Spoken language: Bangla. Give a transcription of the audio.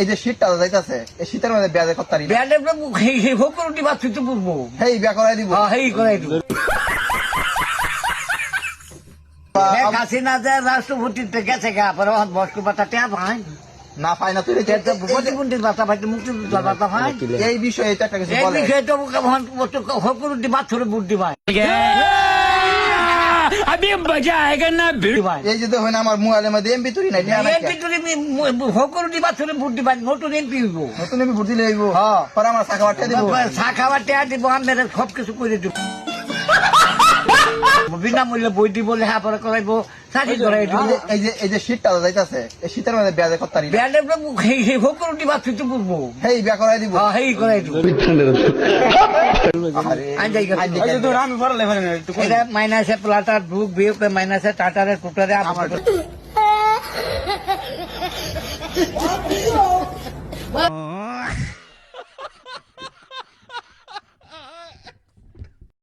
এই যে শীতটা যাইতাছে এই শীতের মধ্যে বিয়া করতে পারি বিয়ালে হোক রুটি ভাত তুই তো বুঝবো হেই বিয়া করাই দিব হেই করাই দিব হাসিনা যে রাষ্ট্রপতিতে গেছে গা পরে বয়স্ক বাচ্চা টেয়া ভাই না পাই না তুই প্রতিবন্ধীর বাচ্চা ভাই মুক্তিযোদ্ধার বাচ্চা ভাই এই বিষয়ে তো একটা কিছু এই বলে বিষয়ে তো হোক রুটি ভাত ধরে বুদ্ধি ভাই अभी मजा आएगा ना भाई এই যে দেখুন আমার মোবাইলের মধ্যে এমবি তুই নাই এমপি তুই হোক রুটি ভাত ধরে বুদ্ধি ভাই নতুন এমপি হইব নতুন এমবি ভোট দিলে হইব পরে আমার শাখা বাট্টা দিব চা খাবার টেয়া দিব আমাদের সব কিছু করে দিব বিনামূল্যে বই দিব লেখাপড়া করাইবো চাকরি করাই দিব এই যে শীতটা যাইতাছে এই শীতের মধ্যে বিয়া করতে পারি বিয়ালে হোক রুটি ভাত তুই তো বুঝবো হেই বিয়া করাই দিব হেই করাই দিব আমি পড়ালে এটা মাইনাসে প্লাটার বুক বিয়ে মাইনাসে টাটারে টুটারে আমার